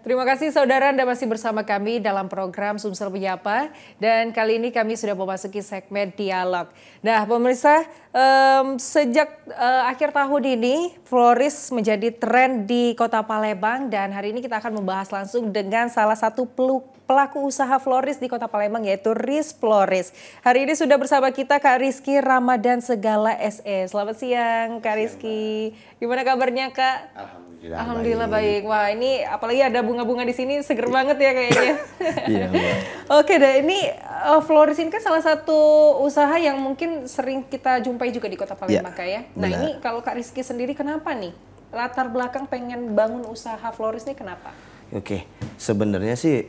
Terima kasih saudara, Anda masih bersama kami dalam program Sumsel Menyapa. Dan kali ini kami sudah memasuki segmen dialog. Nah pemirsa, sejak akhir tahun ini floris menjadi tren di Kota Palembang. Dan hari ini kita akan membahas langsung dengan salah satu pelaku usaha floris di Kota Palembang, yaitu Ris Floris. Hari ini sudah bersama kita Kak Rizky Ramadan Segala SE. Selamat siang Kak Rizky. Gimana kabarnya Kak? Alhamdulillah baik. Wah ini apalagi ada bunga-bunga di sini seger banget ya kayaknya. Iya Mbak. Oke deh, ini floris ini kan salah satu usaha yang mungkin sering kita jumpai juga di Kota Palembang Kak ya. Nah ini kalau Kak Rizky sendiri kenapa nih? Latar belakang pengen bangun usaha floris nih kenapa? Oke, sebenarnya sih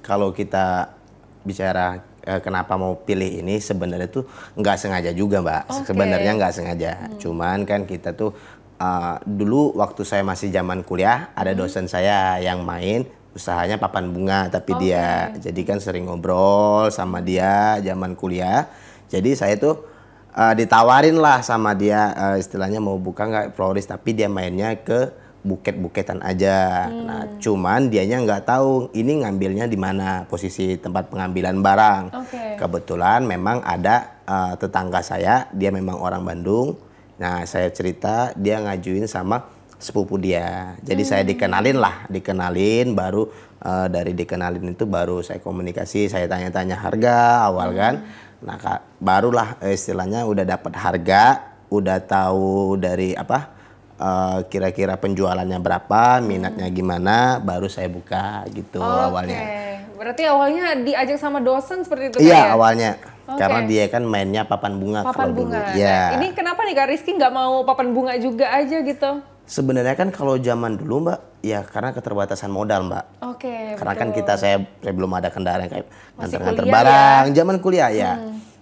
kalau kita bicara kenapa mau pilih ini sebenarnya tuh nggak sengaja juga Mbak. Sebenarnya nggak sengaja. Cuman kan kita tuh dulu waktu saya masih zaman kuliah ada dosen saya yang main usahanya papan bunga tapi dia jadi kan sering ngobrol sama dia zaman kuliah. Jadi saya tuh ditawarin lah sama dia istilahnya mau buka nggak floris tapi dia mainnya ke buket-buketan aja. Nah, cuman dianya nggak tahu ini ngambilnya di mana posisi tempat pengambilan barang. Kebetulan memang ada tetangga saya, dia memang orang Bandung. Nah, saya cerita dia ngajuin sama sepupu dia. Jadi saya dikenalin baru dari dikenalin itu baru saya komunikasi, saya tanya-tanya harga awal kan. Nah, barulah istilahnya udah dapat harga, udah tahu dari apa kira-kira penjualannya berapa, minatnya gimana, baru saya buka gitu awalnya. Berarti awalnya diajak sama dosen seperti itu Iya, awalnya. Karena dia kan mainnya papan bunga kalau dulu. Ya. Nah, ini kenapa nih Kak Rizky nggak mau papan bunga juga aja gitu? Sebenarnya kan kalau zaman dulu Mbak, ya karena keterbatasan modal Mbak. Karena kan saya belum ada kendaraan kayak nganter-nganter barang, zaman kuliah ya.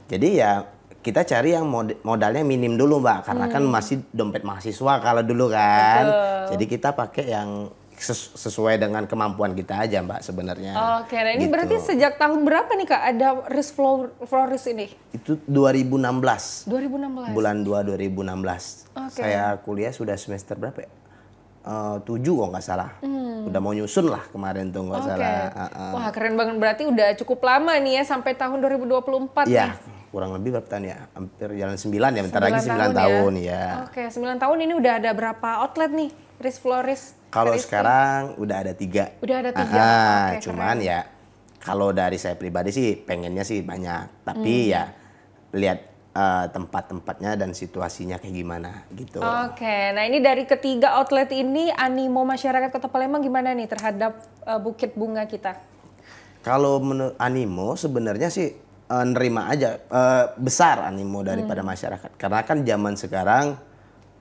Jadi ya kita cari yang modalnya minim dulu Mbak, karena kan masih dompet mahasiswa kalau dulu kan. Jadi kita pakai yang sesuai dengan kemampuan kita aja Mbak sebenarnya. Nah ini berarti sejak tahun berapa nih Kak ada Ris Floris ini? Itu 2016. 2016. Bulan 2 2016. Saya kuliah sudah semester berapa ya? 7 kok nggak salah. Udah mau nyusun lah kemarin tuh nggak salah. Wah keren banget, berarti udah cukup lama nih ya sampai tahun 2024 nih. Kurang lebih berapa tahun ya? Hampir jalan 9 ya, bentar lagi 9 tahun ya. 9 tahun ini udah ada berapa outlet nih Ris Floris? Kalau sekarang udah ada 3. Udah ada 3. Cuman ya kalau dari saya pribadi sih pengennya sih banyak. Tapi ya lihat tempat-tempatnya dan situasinya kayak gimana gitu. Nah ini dari ketiga outlet ini animo masyarakat Kota Palembang gimana nih terhadap bukit bunga kita? Kalau menurut animo sebenarnya sih nerima aja, besar animo daripada masyarakat. Karena kan zaman sekarang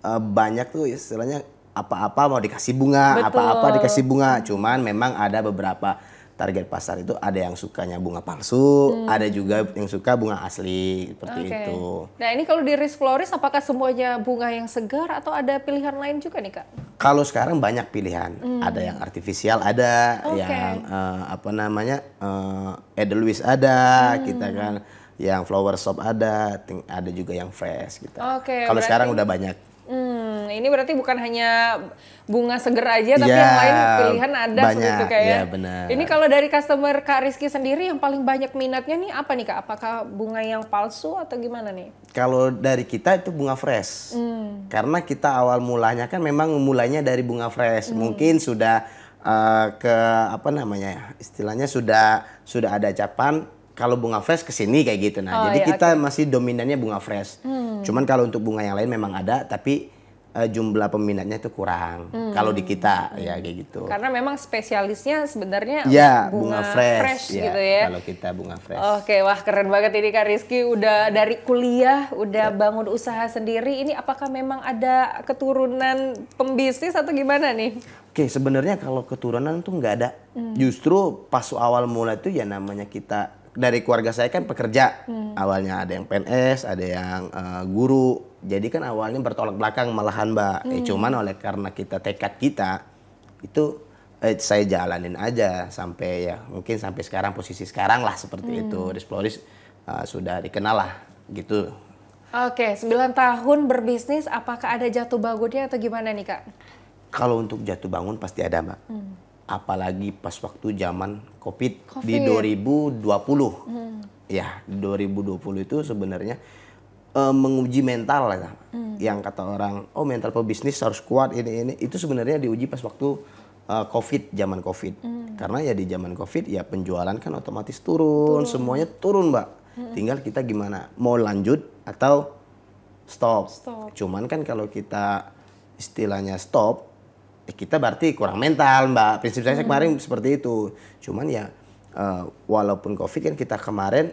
banyak tuh istilahnya apa-apa mau dikasih bunga, apa-apa dikasih bunga. Cuman memang ada beberapa target pasar itu ada yang sukanya bunga palsu, ada juga yang suka bunga asli seperti itu. Nah ini kalau di Ris Floris apakah semuanya bunga yang segar atau ada pilihan lain juga nih Kak? Kalau sekarang banyak pilihan, ada yang artifisial, ada yang apa namanya Edelweiss ada, kita kan yang flower shop ada juga yang fresh gitu. Kalau sekarang udah banyak. Ini berarti bukan hanya bunga seger aja, tapi yang lain pilihan ada seperti itu Kak ya? Benar. Ini kalau dari customer Kak Rizky sendiri yang paling banyak minatnya nih apa nih Kak? Apakah bunga yang palsu atau gimana nih? Kalau dari kita itu bunga fresh. Karena kita awal mulanya kan memang mulainya dari bunga fresh. Mungkin sudah ke apa namanya istilahnya sudah ada capan kalau bunga fresh kesini kayak gitu. Nah, jadi kita masih dominannya bunga fresh. Cuman kalau untuk bunga yang lain memang ada, tapi jumlah peminatnya itu kurang. Kalau di kita ya kayak gitu. Karena memang spesialisnya sebenarnya bunga fresh gitu ya. Kalau kita bunga fresh. Wah keren banget ini Kak Rizky udah dari kuliah, udah bangun usaha sendiri. Ini apakah memang ada keturunan pembisnis atau gimana nih? Sebenarnya kalau keturunan tuh nggak ada. Justru pas awal mulai tuh ya namanya kita dari keluarga saya kan pekerja. Awalnya ada yang PNS, ada yang guru. Jadi kan awalnya bertolak belakang malahan Mbak. Cuman karena kita tekad kita itu saya jalanin aja sampai ya mungkin sampai sekarang posisi sekarang lah seperti itu. Ris Floris sudah dikenal lah gitu. 9 tahun berbisnis, apakah ada jatuh bangunnya atau gimana nih Kak? Kalau untuk jatuh bangun pasti ada Mbak. apalagi pas waktu zaman COVID. Di 2020. Ya, 2020 itu sebenarnya menguji mental ya. Yang kata orang, oh mental pebisnis harus kuat ini. Itu sebenarnya diuji pas waktu COVID, zaman COVID. Karena ya di zaman COVID ya penjualan kan otomatis turun. Semuanya turun, Mbak. Tinggal kita gimana, mau lanjut atau stop. Cuman kan kalau kita istilahnya stop, kita berarti kurang mental, Mbak. Prinsip saya kemarin seperti itu. Cuman ya walaupun COVID kan kita kemarin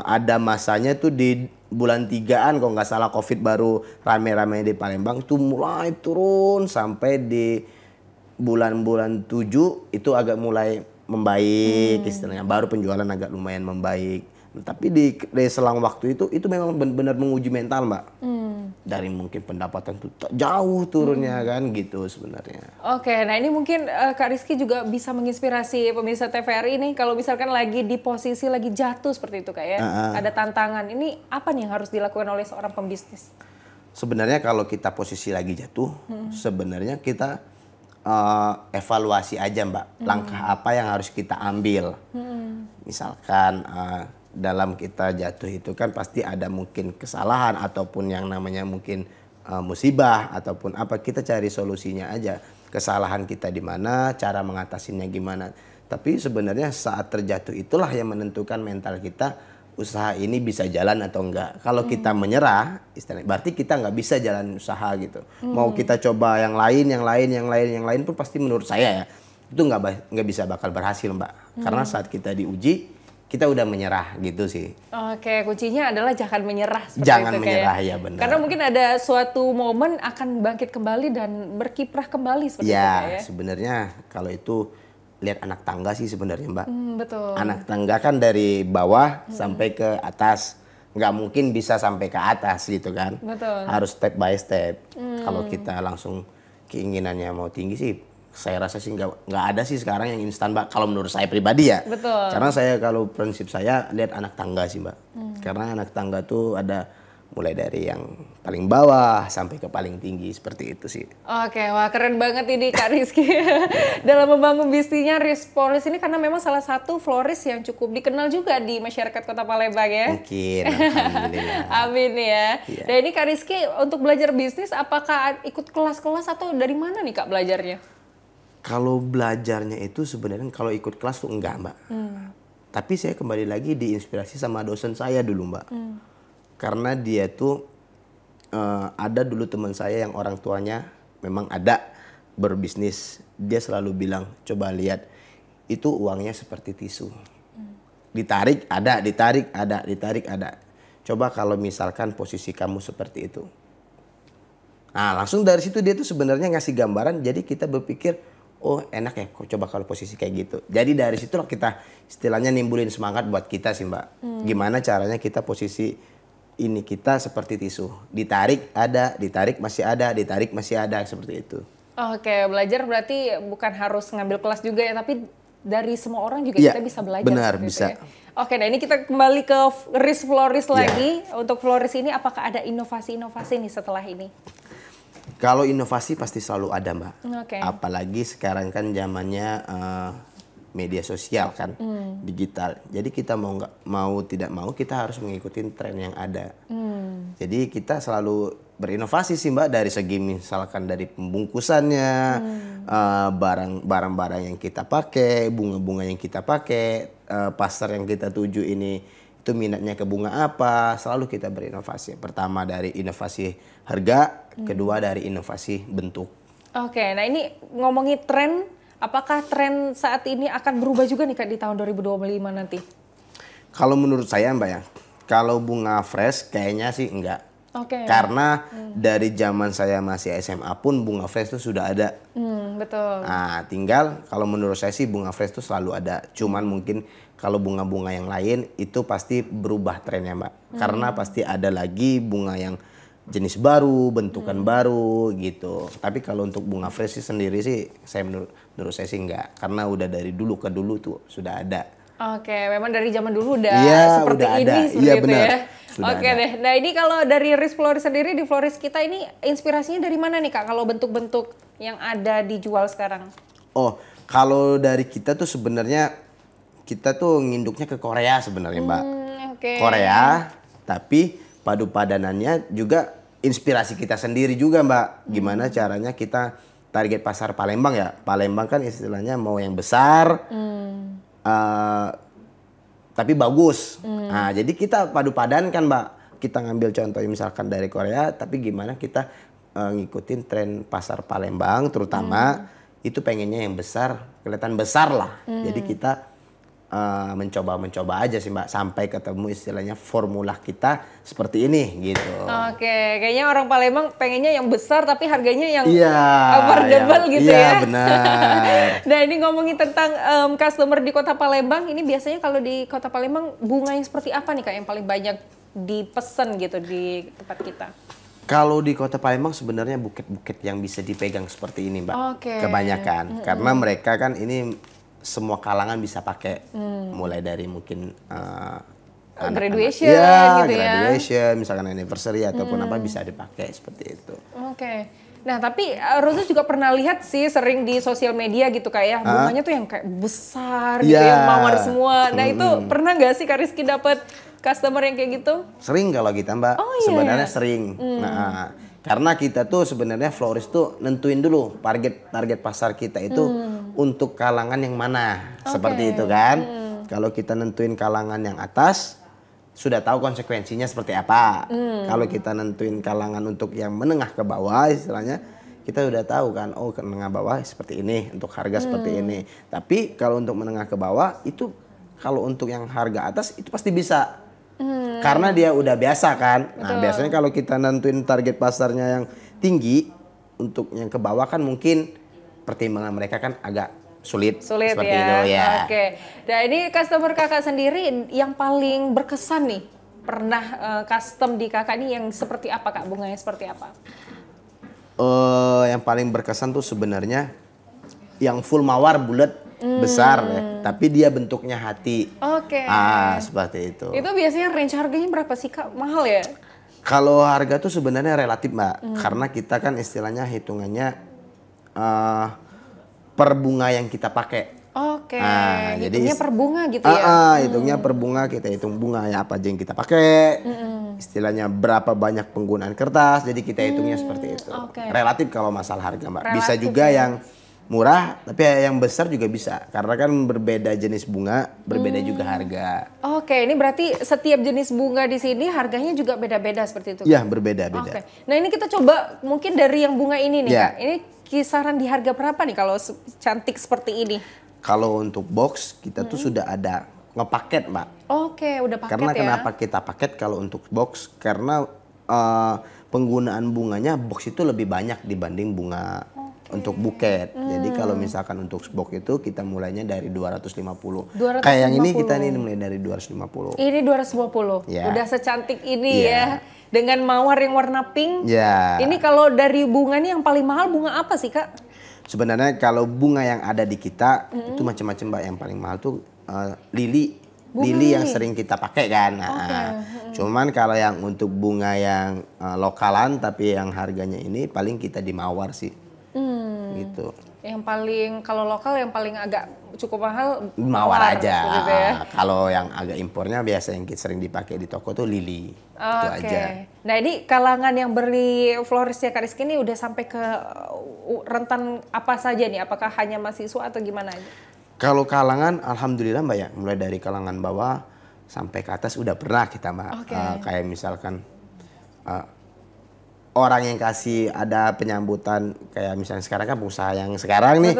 ada masanya tuh di bulan 3-an kalau nggak salah COVID baru rame-rame di Palembang itu mulai turun sampai di bulan-bulan 7 itu agak mulai membaik istilahnya, baru penjualan agak lumayan membaik. Tapi di selang waktu itu memang benar-benar menguji mental, Mbak. Dari mungkin pendapatan tuh jauh turunnya kan gitu sebenarnya. Oke, nah ini mungkin Kak Rizky juga bisa menginspirasi pemirsa TVRI nih kalau misalkan lagi di posisi lagi jatuh seperti itu Kak ya. Ada tantangan. Ini apa nih yang harus dilakukan oleh seorang pembisnis? Sebenarnya kalau kita posisi lagi jatuh, sebenarnya kita evaluasi aja, Mbak. Langkah apa yang harus kita ambil. Misalkan dalam kita jatuh itu kan pasti ada mungkin kesalahan ataupun yang namanya mungkin musibah ataupun apa, kita cari solusinya aja. Kesalahan kita di mana, cara mengatasinya gimana. Tapi sebenarnya saat terjatuh itulah yang menentukan mental kita, usaha ini bisa jalan atau enggak. Kalau kita menyerah, istilahnya berarti kita nggak bisa jalan usaha gitu. Mau kita coba yang lain pun pasti menurut saya ya itu nggak bisa bakal berhasil, Mbak. Karena saat kita diuji kita udah menyerah gitu sih. Oke, kuncinya adalah jangan menyerah. Jangan menyerah, ya benar. Karena mungkin ada suatu momen akan bangkit kembali dan berkiprah kembali seperti itu ya. Sebenarnya kalau itu lihat anak tangga sih sebenarnya, Mbak. Betul. Anak tangga kan dari bawah sampai ke atas. Nggak mungkin bisa sampai ke atas gitu kan. Betul. Harus step by step. Kalau kita langsung keinginannya mau tinggi sih, saya rasa sih nggak ada sih sekarang yang instan, Mbak. Kalau menurut saya pribadi ya. Betul. Karena saya kalau prinsip saya lihat anak tangga sih, Mbak. Karena anak tangga tuh ada mulai dari yang paling bawah sampai ke paling tinggi seperti itu sih. Oke, wah keren banget ini Kak Rizky dalam membangun bisnisnya Rizpolis ini, karena memang salah satu florist yang cukup dikenal juga di masyarakat Kota Palembang ya. Mungkin, alhamdulillah. Amin ya. Iya. Dan ini Kak Rizky untuk belajar bisnis apakah ikut kelas-kelas atau dari mana nih Kak belajarnya? Kalau belajarnya itu sebenarnya kalau ikut kelas tuh enggak, Mbak. Tapi saya kembali lagi diinspirasi sama dosen saya dulu, Mbak. Karena dia tuh ada dulu teman saya yang orang tuanya memang ada berbisnis. Dia selalu bilang, coba lihat itu uangnya seperti tisu. Ditarik ada, ditarik ada, ditarik ada. Coba kalau misalkan posisi kamu seperti itu. Nah langsung dari situ dia tuh sebenarnya ngasih gambaran, jadi kita berpikir, oh enak ya, coba kalau posisi kayak gitu. Jadi dari situlah kita istilahnya nimbulin semangat buat kita sih, Mbak. Gimana caranya kita posisi ini kita seperti tisu. Ditarik ada, ditarik masih ada, ditarik masih ada, seperti itu. Oke, belajar berarti bukan harus ngambil kelas juga ya, tapi dari semua orang juga kita bisa belajar. Benar, bisa. Ya. Oke, nah ini kita kembali ke Riz Florist lagi. Untuk florist ini apakah ada inovasi-inovasi nih setelah ini? Kalau inovasi pasti selalu ada, Mbak. Apalagi sekarang kan zamannya media sosial kan, digital. Jadi kita mau tidak mau kita harus mengikuti tren yang ada. Jadi kita selalu berinovasi sih, Mbak, dari segi misalkan dari pembungkusannya, barang-barang yang kita pakai, bunga-bunga yang kita pakai, pasar yang kita tuju ini itu minatnya ke bunga apa, selalu kita berinovasi. Pertama dari inovasi harga, kedua dari inovasi bentuk. Oke, nah ini ngomongin tren, apakah tren saat ini akan berubah juga nih Kak di tahun 2025 nanti? Kalau menurut saya, Mbak ya, kalau bunga fresh kayaknya sih enggak. Karena dari zaman saya masih SMA pun bunga fresh itu sudah ada. Betul. Nah, tinggal kalau menurut saya sih bunga fresh itu selalu ada. Cuman mungkin kalau bunga-bunga yang lain itu pasti berubah trennya, Mbak. Karena pasti ada lagi bunga yang jenis baru, bentukan baru gitu. Tapi kalau untuk bunga fresh sendiri sih, saya menurut saya sih enggak. Karena udah dari dulu ke dulu tuh sudah ada. Oke, memang dari zaman dulu udah seperti udah ini ada. seperti itu Benar. ya. Oke deh. Nah ini kalau dari Riz Florist sendiri, di florist kita ini inspirasinya dari mana nih Kak? Kalau bentuk-bentuk yang ada dijual sekarang? Oh, Kalau dari kita tuh sebenarnya kita tuh nginduknya ke Korea sebenarnya Mbak. Korea, tapi padu padanannya juga inspirasi kita sendiri juga Mbak. Gimana caranya kita target pasar Palembang ya. Palembang kan istilahnya mau yang besar, tapi bagus. Nah, jadi kita padu padankan Mbak. Kita ngambil contoh misalkan dari Korea, tapi gimana kita ngikutin tren pasar Palembang terutama. Itu pengennya yang besar, kelihatan besar lah. Jadi kita mencoba aja sih Mbak, sampai ketemu istilahnya formula kita seperti ini gitu. Oke, kayaknya orang Palembang pengennya yang besar tapi harganya yang affordable gitu ya. Iya benar. Nah ini ngomongin tentang customer di Kota Palembang, ini biasanya kalau di Kota Palembang bunga yang seperti apa nih Kak yang paling banyak dipesan gitu di tempat kita? Kalau di Kota Palembang sebenarnya buket-buket yang bisa dipegang seperti ini Mbak. Kebanyakan. Karena mereka kan ini semua kalangan bisa pakai. Mulai dari mungkin graduation ya, gitu graduation, misalkan anniversary ataupun apa bisa dipakai seperti itu. Nah tapi Rosa juga pernah lihat sih sering di sosial media gitu kayak bunganya tuh yang kayak besar gitu yang mawar semua. Nah itu pernah nggak sih Kak Rizky dapat customer yang kayak gitu? Sering kalau kita Mbak, sebenarnya sering. Nah, karena kita tuh sebenarnya florist tuh nentuin dulu target pasar kita itu untuk kalangan yang mana, seperti itu kan. Kalau kita nentuin kalangan yang atas, sudah tahu konsekuensinya seperti apa. Kalau kita nentuin kalangan untuk yang menengah ke bawah istilahnya, kita udah tahu kan, oh ke menengah bawah seperti ini, untuk harga seperti ini. Tapi kalau untuk menengah ke bawah itu, kalau untuk yang harga atas itu pasti bisa. Karena dia udah biasa kan. Nah biasanya kalau kita nentuin target pasarnya yang tinggi, untuk yang ke bawah kan mungkin pertimbangan mereka kan agak sulit seperti itu ya. Nah ini customer kakak sendiri yang paling berkesan nih, pernah custom di kakak nih yang seperti apa Kak, bunganya seperti apa? Yang paling berkesan tuh sebenarnya yang full mawar bulat besar ya, tapi dia bentuknya hati. Seperti itu. Itu biasanya range harganya berapa sih Kak? Mahal ya? Kalau harga tuh sebenarnya relatif Mbak, karena kita kan istilahnya hitungannya per bunga yang kita pakai. Hitungnya per bunga gitu ya? Hitungnya per bunga, kita hitung bunga ya apa aja yang kita pakai. Istilahnya berapa banyak penggunaan kertas, jadi kita hitungnya seperti itu. Relatif kalau masalah harga Mbak. Bisa juga yang murah, tapi yang besar juga bisa. Karena kan berbeda jenis bunga, berbeda juga harga. Ini berarti setiap jenis bunga di sini harganya juga beda-beda seperti itu? Iya, berbeda-beda. Nah ini kita coba mungkin dari yang bunga ini nih Kak. Ini kisaran di harga berapa nih kalau cantik seperti ini? Kalau untuk box, kita tuh sudah ada ngepaket Mbak. Udah paket. Karena kenapa kita paket kalau untuk box? Karena penggunaan bunganya box itu lebih banyak dibanding bunga untuk buket. Jadi kalau misalkan untuk box itu kita mulainya dari 250. Kayak yang ini kita ini mulai dari 250. Ini 250. Udah secantik ini ya. Dengan mawar yang warna pink. Ini kalau dari bunga ini yang paling mahal bunga apa sih Kak? Sebenarnya kalau bunga yang ada di kita itu macam-macam Mbak. Yang paling mahal tuh lili. Lili yang sering kita pakai kan. Cuman kalau yang untuk bunga yang lokalan tapi yang harganya ini paling kita di mawar sih. Gitu. Yang paling kalau lokal yang paling agak cukup mahal mawar aja. Gitu ya. Kalau yang agak impornya biasa yang sering dipakai di toko tuh lili. Itu aja. Nah ini kalangan yang beli floristnya Kak Rizky ini udah sampai ke rentan apa saja nih? Apakah hanya mahasiswa atau gimana? Kalau kalangan alhamdulillah Mbak ya, mulai dari kalangan bawah sampai ke atas udah pernah kita Mbak. Kayak misalkan orang yang kasih ada penyambutan kayak misalnya sekarang kan pengusaha yang sekarang nih,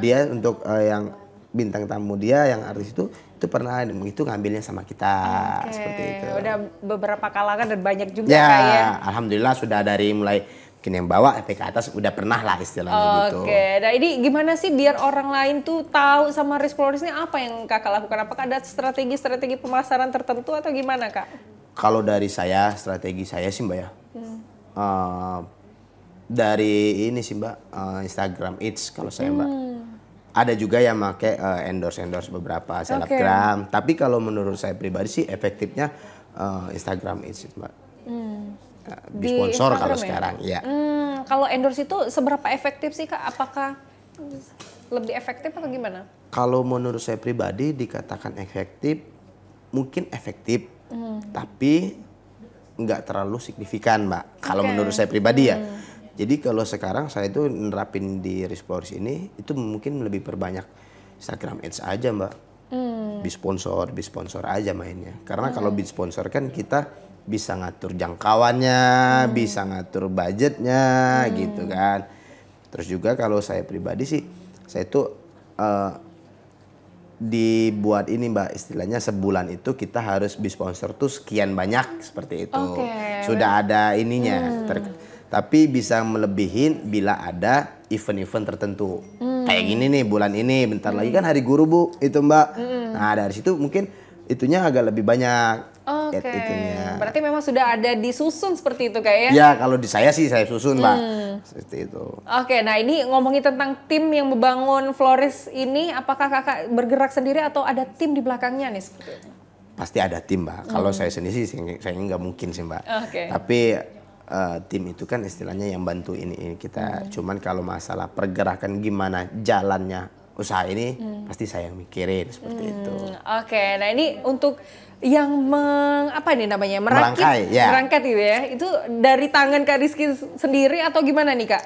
dia untuk yang bintang tamu dia yang artis itu pernah itu ngambilnya sama kita seperti itu. Udah beberapa kalangan dan banyak juga ya. Alhamdulillah sudah dari mulai mungkin yang bawah sampai ke atas udah pernah lah istilahnya gitu. Nah ini gimana sih biar orang lain tuh tahu sama Riz Florist ini apa yang kakak lakukan? Apakah ada strategi pemasaran tertentu atau gimana Kak? Kalau dari saya, strategi saya sih Mbak ya. Dari ini sih Mbak, Instagram Eats kalau saya Mbak. Ada juga yang pakai endorse beberapa selebgram. Tapi kalau menurut saya pribadi sih efektifnya Instagram Eats Mbak. Di sponsor kalau sekarang ya. Kalau endorse itu seberapa efektif sih Kak? Apakah lebih efektif atau gimana? Kalau menurut saya pribadi dikatakan efektif, mungkin efektif, tapi nggak terlalu signifikan, Mbak. Kalau menurut saya pribadi ya. Jadi kalau sekarang saya itu nerapin di Rizploris ini, itu mungkin lebih perbanyak Instagram Ads aja, Mbak. Bis sponsor aja mainnya. Karena kalau bis sponsor kan kita bisa ngatur jangkauannya, bisa ngatur budgetnya, gitu kan. Terus juga kalau saya pribadi sih, saya tuh dibuat ini, Mbak, istilahnya sebulan itu kita harus sponsor tuh sekian banyak seperti itu. Sudah ada ininya. Tapi bisa melebihin bila ada event-event tertentu. Kayak gini nih bulan ini, bentar lagi kan hari guru, Bu, itu, Mbak. Nah, dari situ mungkin itunya agak lebih banyak. Itunya. Berarti memang sudah ada disusun seperti itu kayak ya? Ya, kalau di saya sih saya susun, Mbak. Seperti itu. Oke, nah ini ngomongin tentang tim yang membangun Floris ini, apakah kakak bergerak sendiri atau ada tim di belakangnya nih seperti itu? Pasti ada tim, Mbak. Kalau saya sendiri sih saya nggak mungkin sih, Mbak. Tapi tim itu kan istilahnya yang bantu ini kita. Cuman kalau masalah pergerakan gimana jalannya usaha ini, pasti saya yang mikirin seperti itu. Oke, nah ini untuk yang merangkai gitu ya, itu dari tangan Kak Rizky sendiri atau gimana nih, Kak?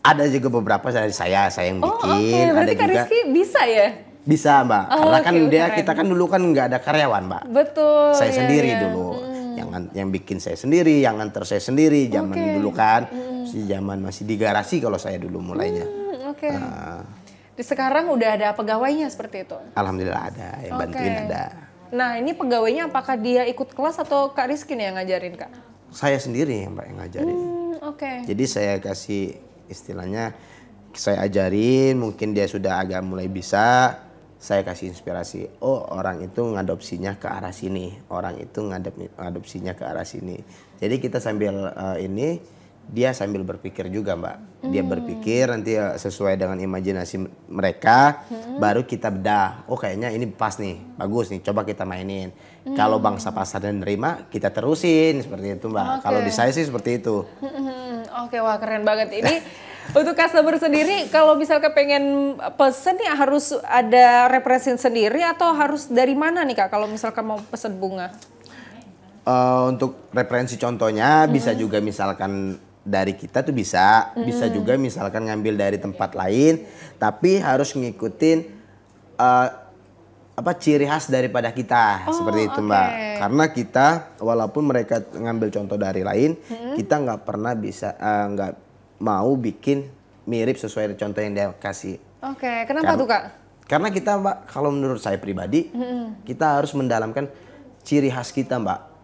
Ada juga beberapa dari saya yang bikin. Berarti ada Kak Rizky bisa ya? Bisa, Mbak. Karena kan kita kan dulu kan nggak ada karyawan, Mbak. Betul. Saya sendiri dulu. Yang bikin saya sendiri, yang nganter saya sendiri. Zaman dulu kan, zaman masih di garasi kalau saya dulu mulainya. Sekarang udah ada pegawainya seperti itu? Alhamdulillah ada, yang bantuin ada. Nah ini pegawainya apakah dia ikut kelas atau Kak Rizky nih yang ngajarin, Kak? Saya sendiri Mbak yang ngajarin. Jadi saya kasih istilahnya, saya ajarin, mungkin dia sudah agak mulai bisa, saya kasih inspirasi. Oh, orang itu ngadopsinya ke arah sini, orang itu ngadopsinya ke arah sini. Jadi kita sambil dia sambil berpikir juga, Mbak. Dia berpikir nanti sesuai dengan imajinasi mereka, baru kita bedah. Oh, kayaknya ini pas nih, bagus nih, coba kita mainin. Kalau bangsa pasar dan nerima, kita terusin seperti itu, Mbak. Kalau di saya sih seperti itu. Wah keren banget. Ini untuk customer sendiri, kalau misalnya pengen pesen nih harus ada referensi sendiri atau harus dari mana nih, Kak? Kalau misalkan mau pesen bunga? Untuk referensi contohnya bisa juga misalkan dari kita tuh bisa juga misalkan ngambil dari tempat lain, tapi harus ngikutin ciri khas daripada kita seperti itu, Mbak. Karena kita walaupun mereka ngambil contoh dari lain, kita nggak pernah bisa nggak mau bikin mirip sesuai contoh yang dia kasih. Kenapa tuh, Kak? Karena kita, Mbak, kalau menurut saya pribadi, kita harus mendalamkan ciri khas kita, Mbak.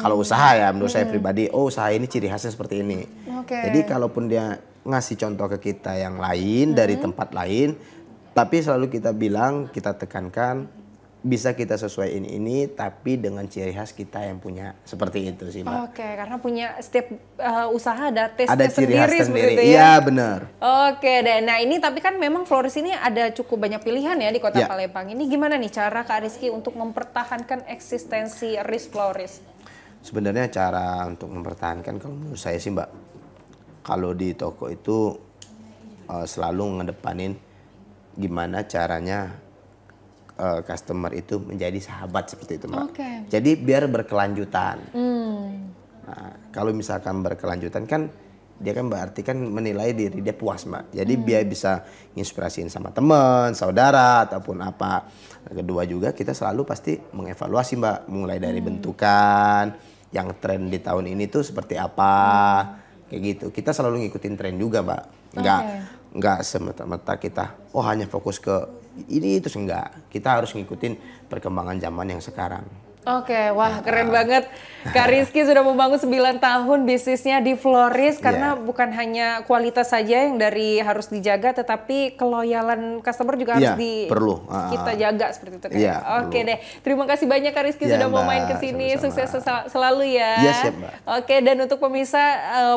Kalau usaha ya, menurut saya pribadi, usaha ini ciri khasnya seperti ini. Jadi kalaupun dia ngasih contoh ke kita yang lain dari tempat lain, tapi selalu kita bilang, kita tekankan, bisa kita sesuai ini, tapi dengan ciri khas kita yang punya. Seperti itu sih, Mbak. Karena punya setiap usaha ada tesnya ada ciri khas sendiri. Itu ya? Iya, benar. Dan nah ini tapi kan memang Floris ini ada cukup banyak pilihan ya di Kota Palembang. Ini gimana nih cara Kak Rizky untuk mempertahankan eksistensi Rizploris? Sebenarnya cara untuk mempertahankan kalau menurut saya sih, Mbak, kalau di toko itu selalu ngedepanin gimana caranya customer itu menjadi sahabat seperti itu, Mbak. Jadi biar berkelanjutan. Nah, kalau misalkan berkelanjutan kan dia kan berarti kan menilai diri dia puas, Mbak. Jadi biar bisa inspirasiin sama teman, saudara ataupun apa. Kedua juga kita selalu pasti mengevaluasi, Mbak, mulai dari bentukan, yang tren di tahun ini tuh seperti apa, kayak gitu. Kita selalu ngikutin tren juga, Mbak. Enggak semata-mata kita hanya fokus ke ini terus, enggak. Kita harus ngikutin perkembangan zaman yang sekarang. Wah keren banget. Kak Rizky sudah membangun 9 tahun bisnisnya di Floris karena bukan hanya kualitas saja yang harus dijaga, tetapi keloyalan customer juga harus kita jaga seperti itu. Deh. Terima kasih banyak Kak Rizky sudah mau main ke sini. Sukses selalu ya. Siap, Mbak. Dan untuk pemirsa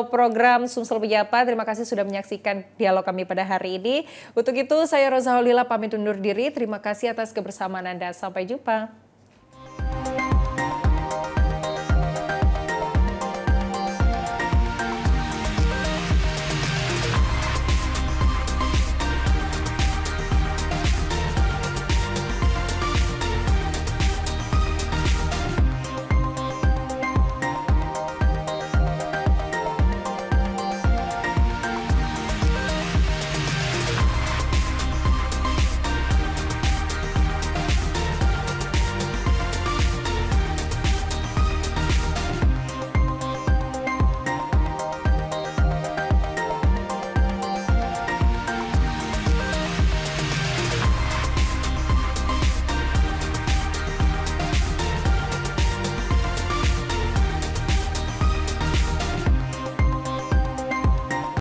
program Sumsel Menyapa, terima kasih sudah menyaksikan dialog kami pada hari ini. Untuk itu saya Roza Holila pamit undur diri. Terima kasih atas kebersamaan Anda. Sampai jumpa.